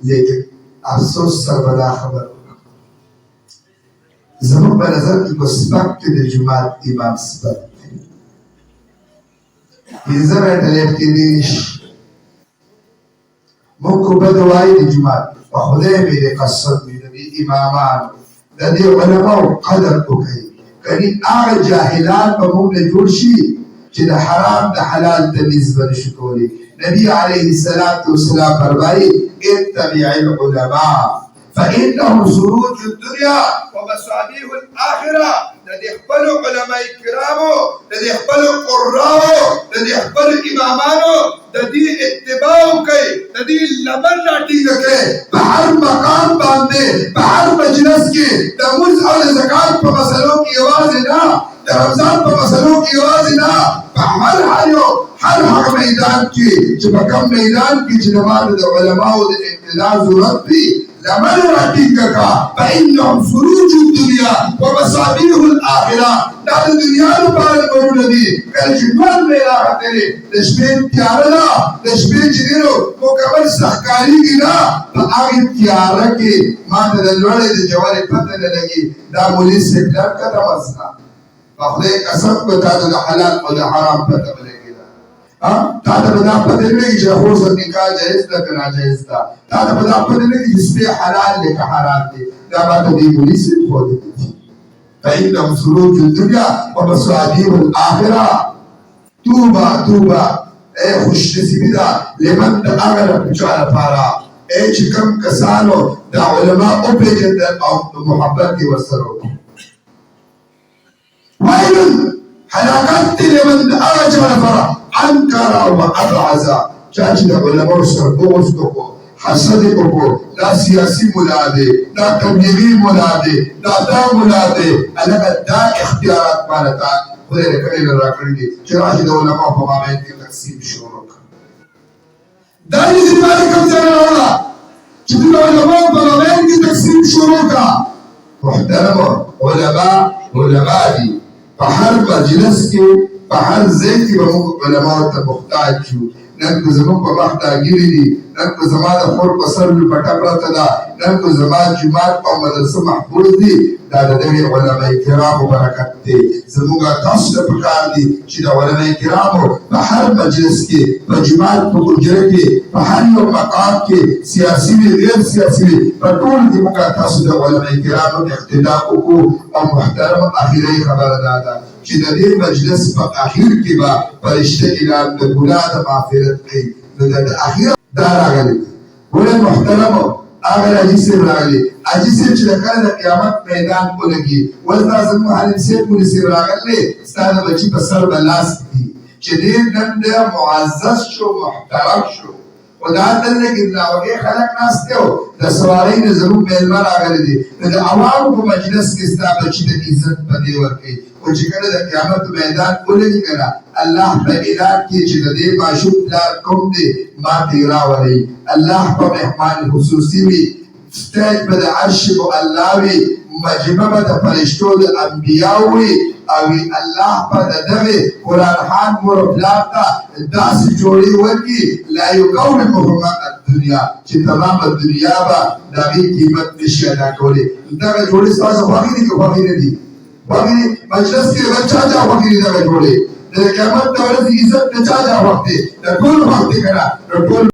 لیکن افسوس سره به دا خبر زموږ په نظر کې په سپک کې د جومات امام سپک دی 15 منټه لیټ کېدی شي موږ خو بد وایو د جومات په خدای مې دې قسم وي د دې امامانو د دې علماو قدر وکړئ کني هغه جاهلان به موږ نه جوړ شي چې د حرام د حلال تمیز به نشو کولی نبی علیه السلام فرمایي اتبع العلماء فإنهم سروج الدنيا ومصابيح الآخرة لدي خپل علماء کرامو لدي خپل قراو لدي خپل امامانو لدي اتباع کوي لدي لمن راټینګ کوي په هر مقام باندې په هر مجلس کې د موږ او زکات په مسلو کې یوازې نه د رمضان په مسلو کې یوازې نه په هر هغه میدان کې چې په کوم میدان کې چې د علماو د اقتدار ضرورت وي لمن راټینګه فإنهم سروج الدنيا ومصابيح الآخرة دا د دنیا لپاره نورونه دي کله چې ژوند مې راغلی د شپې تیاره ده د شپې چې دی نو مکمل سحکاریږي نه په هغې تیاره کې ما ته د لوړې د جوارې پته نه لګي دا مولي صاحب لر کته مسنه په خدای قسم به تا ته د حلال او د حرام پته به لګي تا ته به دا پته نه لګي چې خور سره نکاح جایز ده که ناجایز ده تا ته به دا پته نه لګي چې سپی حلال دی که حرام دی دا ما ته دې مولي صاحب ښودلی دي فإنهم سروج الدنيا ومصابيح الآخرة توبه توبه خوش نصیبی ده لمن د هغه چا لپاره چې کوم کسانو د علما وپېژندل او محبت یې ورسره وکړي ویل هلاکت دی لمن د هغه چا لپاره انکر وابعد چا چې د علماو سره بغض وکړو حسد وکړو دا سیاسي ملا دی دا تبلیغي ملا دی دا ملا دی هلکه دا اختیارات ماله ته خدای له کړي نه راکړي دي چې راشي د علماو په مابین کې تقسیم شروع کړه دا یې ځینې کوم ځای نه راوړه چې د علماو په مابین کې تقسیم شروع کړه محترمو علما دي په هر مجلس کې په هر ځای کې به موږ علماو ته محتاج یو نن که زموږ په مخ داګیرې دي نن که زما د خور په سر لپټه پرته ده نن که زما جومات او مدرسه محفوظ دي دا د دغې علماء کرامو برکت دی زموږ تاسو ته پکار دي چې د علماء کرامو په هر مجلس کې په جومات په حجره کې په هر یو مقام کې سیاسي وي غیر سیاسي وي په ټولو کې موږ تاسو د علماء کرامو اقتدا وکړو او محترم اخري خبره دا ده چې د دې مجلس په اخر کې به فرشته اعلان د ګناه د معافرت کوي نو د اخر دا راغلی ولې محترمو هغه حاجي صاحب راغلی حاجي صاحب چې د کله د قیامت میدان ولګي ولې دا زموږ معلم صاحب مولي صاحب راغلی ستا د بچي په سر به لاس دي چې ډېر نن د معزز شو محترم شو خو دا دلته کې د هغې خلک ناست دی او د سوارۍ نه زموږ میلمه راغلی دي نو د عوامو په مجلس کې ستا بچي ته عزت په دې ورکوي او چې کله د قیامت میدان ولګي که نه الله په اعلان کې چې د دې ماشوم پلار کوم دی ما ته یې راولئ الله په مهمان خصوصي وي سټیج به د عرش معلا وي مجمع به د فرشتو د انبیاو وي او الله په د دغې قرآن خان مور او پلار ته داسې جوړې ورکړي لا یقومهم الدنیا چې تمامه دنیا به د هغې قیمت نشي ادا کولی دغه جوړې ستاسو خوښې دي که خوښې نه دي خوښې دي مجلس کې د چا خوښې دي دغه جوړې د قیامت د ورځې عزت د چا خوښ دی د ټول خوښ دی که نه د ټول